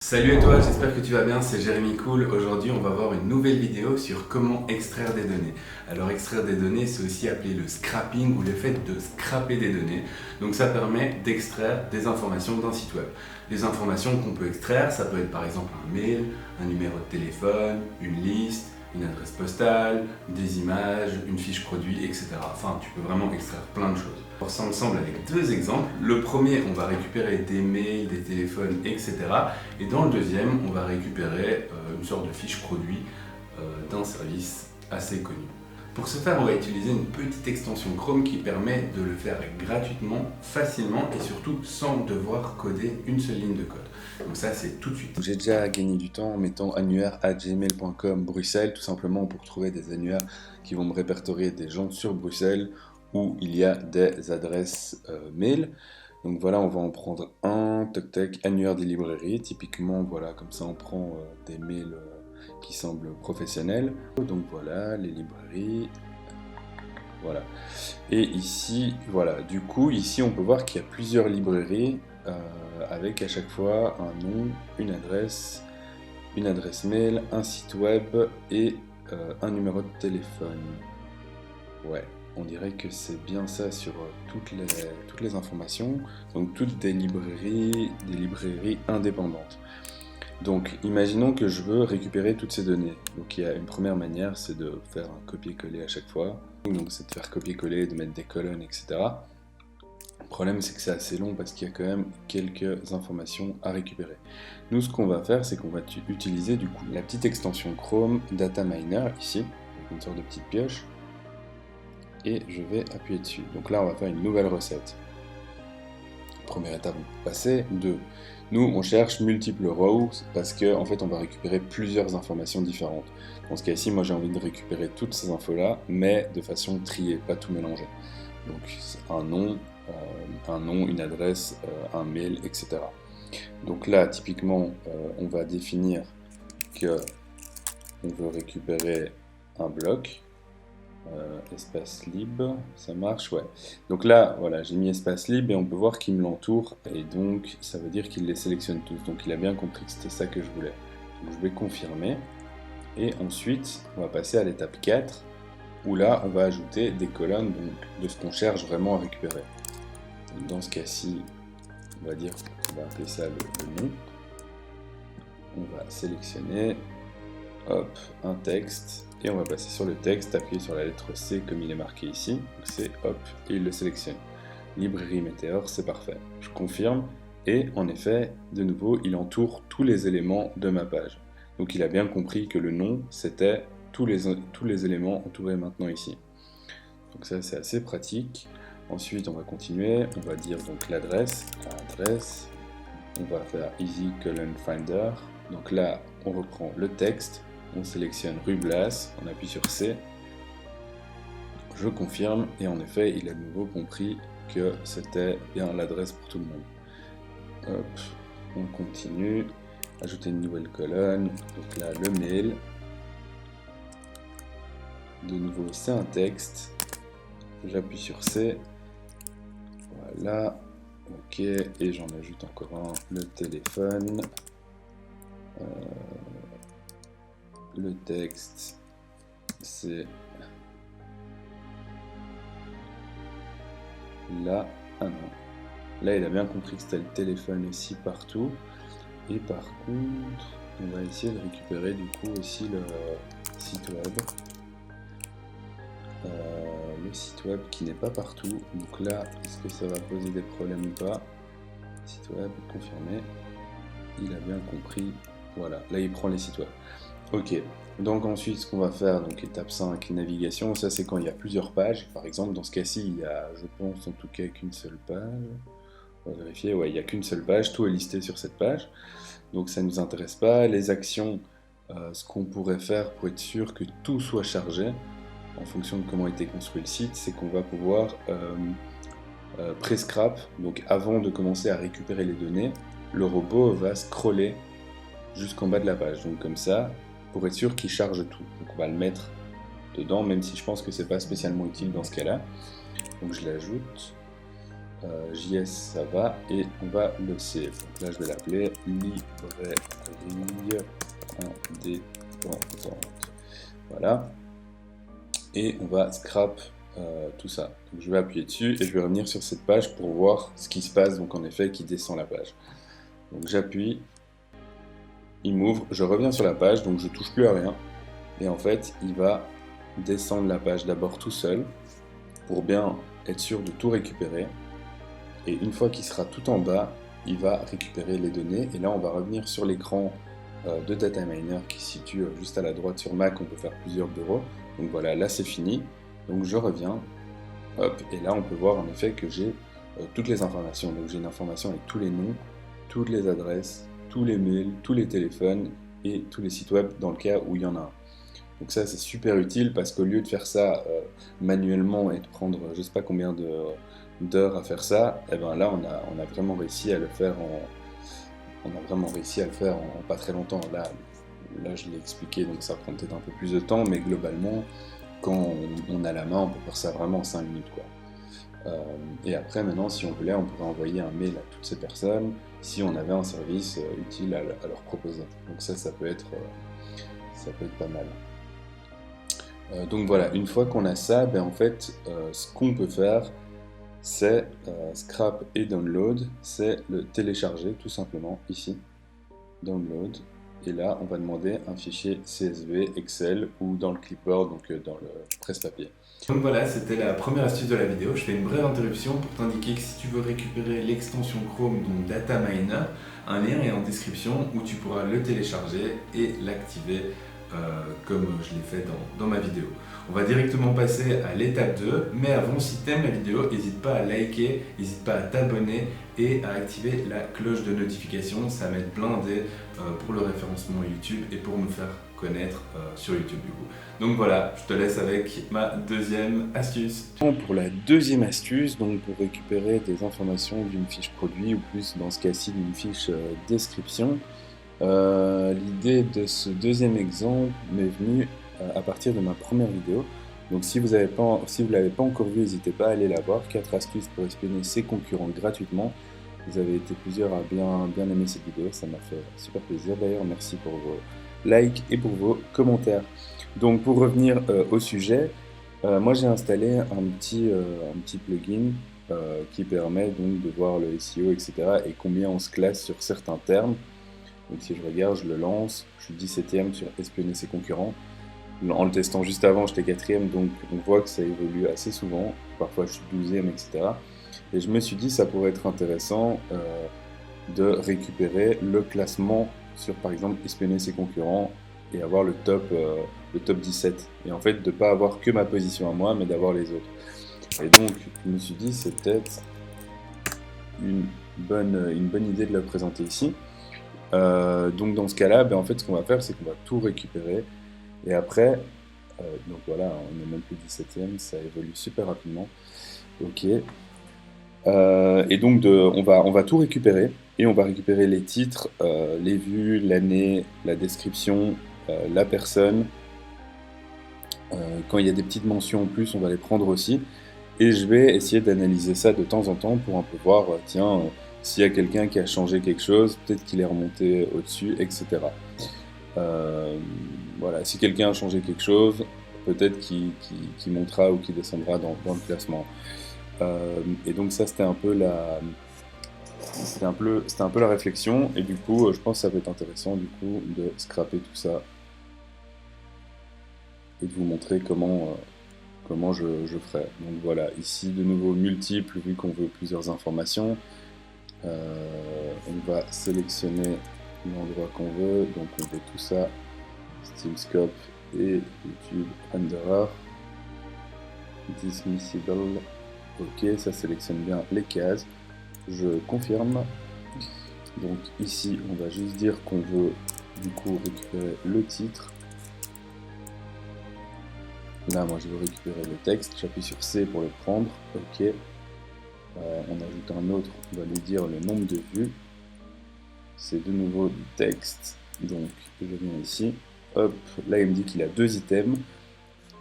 Salut à toi, j'espère que tu vas bien, c'est Jérémy Cool. Aujourd'hui, on va voir une nouvelle vidéo sur comment extraire des données. Alors, extraire des données, c'est aussi appelé le scrapping ou le fait de scraper des données. Donc, ça permet d'extraire des informations d'un site web. Les informations qu'on peut extraire, ça peut être par exemple un mail, un numéro de téléphone, une liste, une adresse postale, des images, une fiche produit, etc. Enfin, tu peux vraiment extraire plein de choses. On ça ensemble avec deux exemples. Le premier, on va récupérer des mails, des téléphones, etc. Et dans le deuxième, on va récupérer une sorte de fiche produit d'un service assez connu. Pour ce faire, on va utiliser une petite extension Chrome qui permet de le faire gratuitement, facilement et surtout sans devoir coder une seule ligne de code. Donc ça, c'est tout de suite. J'ai déjà gagné du temps en mettant annuaire@gmail.com Bruxelles, tout simplement pour trouver des annuaires qui vont me répertorier des gens sur Bruxelles où il y a des adresses mail. Donc voilà, on va en prendre un, toc toc, annuaire des librairies, typiquement, voilà, comme ça on prend des mails qui semblent professionnels. Donc voilà, les librairies, voilà. Et ici, voilà, du coup, ici on peut voir qu'il y a plusieurs librairies avec à chaque fois un nom, une adresse mail, un site web et un numéro de téléphone. Ouais, on dirait que c'est bien ça sur toutes les informations, donc toutes des librairies indépendantes. Donc imaginons que je veux récupérer toutes ces données. Donc il y a une première manière, c'est de faire un copier-coller à chaque fois. Donc c'est de faire copier-coller, de mettre des colonnes, etc. Le problème c'est que c'est assez long parce qu'il y a quand même quelques informations à récupérer. Nous ce qu'on va faire, c'est qu'on va utiliser du coup la petite extension Chrome Data Miner ici, donc une sorte de petite pioche. Et je vais appuyer dessus. Donc là, on va faire une nouvelle recette. Première étape, on peut passer. 2. Nous, on cherche multiples rows parce qu'en fait, on va récupérer plusieurs informations différentes. Dans ce cas-ci, moi, j'ai envie de récupérer toutes ces infos-là, mais de façon triée, pas tout mélanger. Donc, un nom, une adresse, un mail, etc. Donc là, typiquement, on va définir que on veut récupérer un bloc. Espace libre, ça marche, ouais. Donc là, voilà, j'ai mis espace libre et on peut voir qu'il me l'entoure et donc ça veut dire qu'il les sélectionne tous. Donc il a bien compris que c'était ça que je voulais. Donc je vais confirmer et ensuite on va passer à l'étape 4 où là on va ajouter des colonnes donc, de ce qu'on cherche vraiment à récupérer. Donc, dans ce cas-ci, on va dire qu'on va appeler ça le nom. On va sélectionner, hop, un texte. Et on va passer sur le texte, appuyer sur la lettre C comme il est marqué ici. Donc c'est hop, et il le sélectionne. Librairie Météor, c'est parfait. Je confirme, et en effet, de nouveau, il entoure tous les éléments de ma page. Donc il a bien compris que le nom, c'était tous les éléments entourés maintenant ici. Donc ça, c'est assez pratique. Ensuite, on va continuer, on va dire donc l'adresse, on va faire easy colon finder. Donc là, on reprend le texte. On sélectionne rue Blas, on appuie sur C, je confirme, et en effet, il a de nouveau compris que c'était bien l'adresse pour tout le monde. Hop, on continue, ajouter une nouvelle colonne, donc là, le mail. De nouveau, c'est un texte, j'appuie sur C, voilà, ok, et j'en ajoute encore un, le téléphone. Le texte, c'est là. Ah non. Là, il a bien compris que c'était le téléphone aussi partout. Et par contre, on va essayer de récupérer du coup aussi le site web. Le site web qui n'est pas partout. Donc là, est-ce que ça va poser des problèmes ou pas? Site web, confirmé. Il a bien compris. Voilà, là il prend les sites web. Ok, donc ensuite ce qu'on va faire, donc étape 5, navigation, ça c'est quand il y a plusieurs pages, par exemple dans ce cas-ci il y a, je pense en tout cas qu'une seule page, on va vérifier, ouais il n'y a qu'une seule page, tout est listé sur cette page, donc ça ne nous intéresse pas. Les actions, ce qu'on pourrait faire pour être sûr que tout soit chargé, en fonction de comment a été construit le site, c'est qu'on va pouvoir pré-scrap, donc avant de commencer à récupérer les données, le robot va scroller jusqu'en bas de la page, donc comme ça, pour être sûr qu'il charge tout. Donc on va le mettre dedans, même si je pense que c'est pas spécialement utile dans ce cas-là. Donc je l'ajoute. JS ça va, et on va le save. Donc là je vais l'appeler librairie indépendante. Voilà. Et on va scrap tout ça. Donc je vais appuyer dessus et je vais revenir sur cette page pour voir ce qui se passe, donc en effet qui descend la page. Donc j'appuie, il m'ouvre, je reviens sur la page, donc je touche plus à rien. Et en fait il va descendre la page d'abord tout seul pour bien être sûr de tout récupérer. Et une fois qu'il sera tout en bas, il va récupérer les données. Et là on va revenir sur l'écran de Data Miner qui se situe juste à la droite. Sur Mac on peut faire plusieurs bureaux. Donc voilà, là c'est fini. Donc je reviens, hop, et là on peut voir en effet que j'ai toutes les informations. Donc j'ai une information avec tous les noms, toutes les adresses, tous les mails, tous les téléphones et tous les sites web dans le cas où il y en a un. Donc ça c'est super utile parce qu'au lieu de faire ça manuellement et de prendre je sais pas combien d'heures à faire ça, et ben là on a vraiment réussi à le faire en pas très longtemps. Là je l'ai expliqué, donc ça prend peut-être un peu plus de temps, mais globalement quand on a la main, on peut faire ça vraiment en 5 minutes, quoi. Et après, maintenant, si on voulait, on pourrait envoyer un mail à toutes ces personnes si on avait un service utile à leur proposer. Donc ça peut être pas mal. Donc voilà, une fois qu'on a ça, ben en fait, ce qu'on peut faire, c'est scrap et download, c'est le télécharger tout simplement ici, download. Et là, on va demander un fichier CSV, Excel ou dans le clipboard, donc dans le presse-papier. Donc voilà, c'était la première astuce de la vidéo. Je fais une brève interruption pour t'indiquer que si tu veux récupérer l'extension Chrome, donc Data Miner, un lien est en description où tu pourras le télécharger et l'activer comme je l'ai fait dans ma vidéo. On va directement passer à l'étape 2, mais avant, si tu aimes la vidéo, n'hésite pas à liker, n'hésite pas à t'abonner et à activer la cloche de notification. Ça m'aide blindé pour le référencement YouTube et pour me faire connaître sur YouTube du coup. Donc voilà, je te laisse avec ma deuxième astuce. Pour la deuxième astuce, donc pour récupérer des informations d'une fiche produit ou plus dans ce cas-ci d'une fiche description, l'idée de ce deuxième exemple m'est venue à partir de ma première vidéo. Donc si vous ne l'avez pas encore vu, n'hésitez pas à aller la voir. 4 astuces pour espionner ses concurrents gratuitement. Vous avez été plusieurs à bien aimer cette vidéo, ça m'a fait super plaisir d'ailleurs. Merci pour vos likes et pour vos commentaires. Donc pour revenir au sujet, moi j'ai installé un petit plugin qui permet donc de voir le SEO, etc. et combien on se classe sur certains termes. Donc si je regarde, je le lance, je suis 17ème sur espionner ses concurrents. En le testant juste avant, j'étais 4ème, donc on voit que ça évolue assez souvent. Parfois je suis 12ème, etc. Et je me suis dit ça pourrait être intéressant de récupérer le classement sur par exemple espionner ses concurrents et avoir le top 17. Et en fait de ne pas avoir que ma position à moi, mais d'avoir les autres. Et donc je me suis dit c'est peut-être une bonne idée de le présenter ici. Donc dans ce cas-là, ben en fait ce qu'on va faire c'est qu'on va tout récupérer et après, donc voilà, on n'est même plus 17ème, ça évolue super rapidement. Ok. Et donc on va tout récupérer et on va récupérer les titres, les vues, l'année, la description, la personne. Quand il y a des petites mentions en plus, on va les prendre aussi. Et je vais essayer d'analyser ça de temps en temps pour un peu voir, tiens, s'il y a quelqu'un qui a changé quelque chose, peut-être qu'il est remonté au-dessus, etc. Voilà, si quelqu'un a changé quelque chose, peut-être qu'il montera ou qu'il descendra dans le classement. Et donc ça, c'était un peu la réflexion. Et du coup, je pense que ça peut être intéressant du coup de scraper tout ça et de vous montrer comment je ferai. Donc voilà, ici de nouveau multiples vu qu'on veut plusieurs informations. On va sélectionner l'endroit qu'on veut, donc on veut tout ça, Steamscope et YouTube Renderer, Dismissible, ok, ça sélectionne bien les cases, je confirme. Donc ici on va juste dire qu'on veut du coup récupérer le titre. Là moi je veux récupérer le texte, j'appuie sur C pour le prendre, ok. On ajoute un autre, on va lui dire le nombre de vues. C'est de nouveau du texte, donc je viens ici, hop, là il me dit qu'il a 2 items.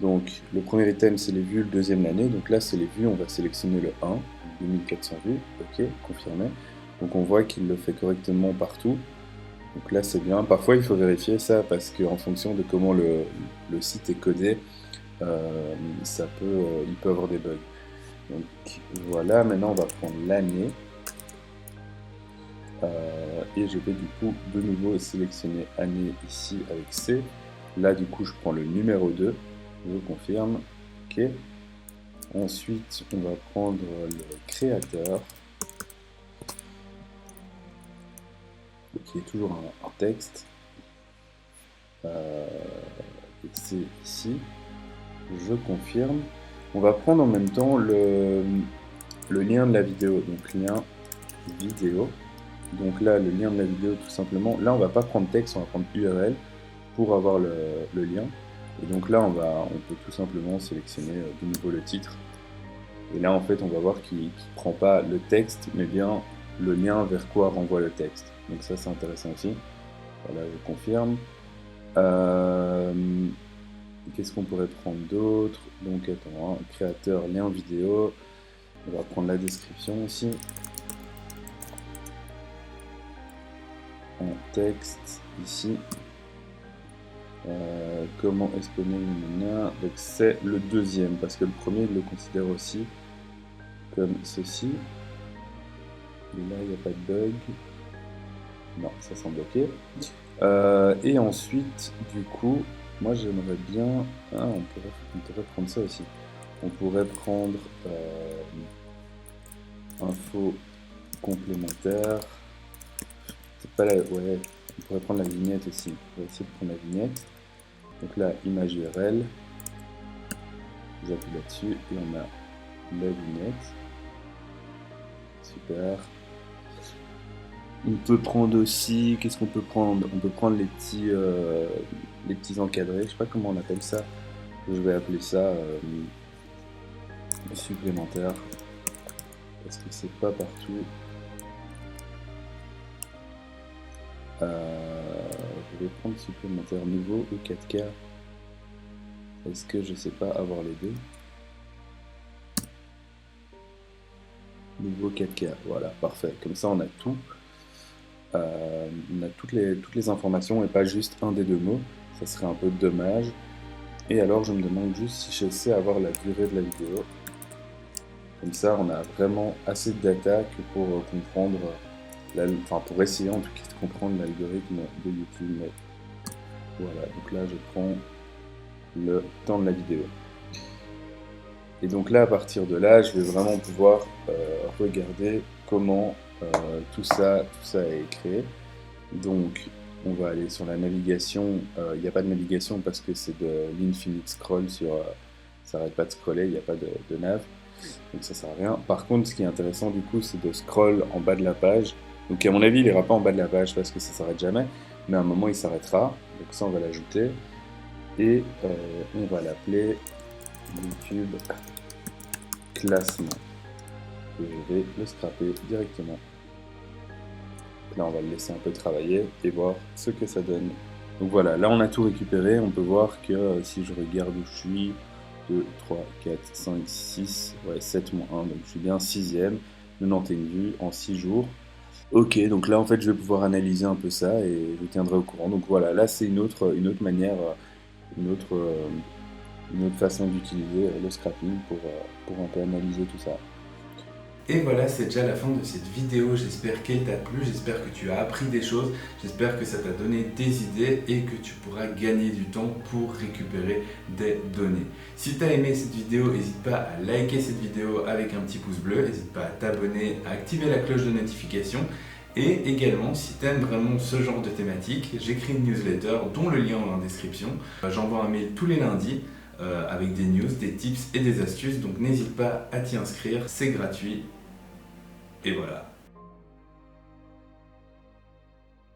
Donc le premier item c'est les vues, le deuxième l'année, donc là c'est les vues, on va sélectionner le 1, 2400 vues, ok, confirmé. Donc on voit qu'il le fait correctement partout. Donc là c'est bien. Parfois il faut vérifier ça parce qu'en fonction de comment le site est codé, il peut avoir des bugs. Donc voilà, maintenant on va prendre l'année. Et je vais du coup de nouveau sélectionner année ici avec C. Là du coup je prends le numéro 2, je confirme, ok. Ensuite on va prendre le créateur, qui est toujours un texte, et c'est ici, je confirme. On va prendre en même temps le lien de la vidéo, donc lien vidéo. Donc là, le lien de la vidéo, tout simplement. Là, on va pas prendre texte, on va prendre URL pour avoir le lien. Et donc là, on peut tout simplement sélectionner de nouveau le titre. Et là, en fait, on va voir qu'il ne prend pas le texte, mais bien le lien vers quoi renvoie le texte. Donc ça, c'est intéressant aussi. Voilà, je confirme. Qu'est-ce qu'on pourrait prendre d'autre? Donc, attends, hein, créateur, lien vidéo. On va prendre la description aussi. En texte ici. Comment espionner le donc c'est le deuxième parce que le premier il le considère aussi comme ceci. Et là il n'y a pas de bug. Non, ça semble ok. Et ensuite, du coup, moi j'aimerais bien. Ah, on pourrait prendre ça aussi. On pourrait prendre info complémentaire. C'est pas la. Ouais, on pourrait prendre la vignette aussi. On va essayer de prendre la vignette. Donc là, image URL. J'appuie là-dessus et on a la vignette. Super. On peut prendre aussi. Qu'est-ce qu'on peut prendre? On peut prendre les petits encadrés. Je sais pas comment on appelle ça. Je vais appeler ça supplémentaire. Parce que c'est pas partout. Je vais prendre supplémentaire nouveau ou 4K. Est-ce que je sais pas avoir les deux? Nouveau 4K, voilà, parfait. Comme ça on a tout. On a toutes les informations et pas juste un des deux mots. Ça serait un peu dommage. Et alors je me demande juste si je sais avoir la durée de la vidéo. Comme ça on a vraiment assez de data que pour comprendre, pour essayer en tout cas de comprendre l'algorithme de YouTube. Mais voilà, donc là je prends le temps de la vidéo. Et donc là, à partir de là, je vais vraiment pouvoir regarder comment tout ça est créé. Donc, on va aller sur la navigation. Il n'y a pas de navigation parce que c'est de l'infinite scroll sur... ça n'arrête pas de scroller, il n'y a pas de nav. Donc ça sert à rien. Par contre, ce qui est intéressant du coup, c'est de scroll en bas de la page. Donc à mon avis, il n'ira pas en bas de la page parce que ça s'arrête jamais. Mais à un moment, il s'arrêtera. Donc ça, on va l'ajouter. Et on va l'appeler YouTube classement. Et je vais le scraper directement. Là, on va le laisser un peu travailler et voir ce que ça donne. Donc voilà, là on a tout récupéré. On peut voir que si je regarde où je suis, 2, 3, 4, 5, 6, ouais, 7 moins 1, donc je suis bien 6ème, 91 vues en 6 jours. Ok, donc là en fait je vais pouvoir analyser un peu ça et je vous tiendrai au courant. Donc voilà, là c'est une autre manière, une autre façon d'utiliser le scrapping pour un peu analyser tout ça. Et voilà, c'est déjà la fin de cette vidéo. J'espère qu'elle t'a plu, j'espère que tu as appris des choses, j'espère que ça t'a donné des idées et que tu pourras gagner du temps pour récupérer des données. Si tu as aimé cette vidéo, n'hésite pas à liker cette vidéo avec un petit pouce bleu, n'hésite pas à t'abonner, à activer la cloche de notification. Et également, si tu aimes vraiment ce genre de thématique, j'écris une newsletter dont le lien est en description. J'envoie un mail tous les lundis avec des news, des tips et des astuces, donc n'hésite pas à t'y inscrire, c'est gratuit. Et voilà.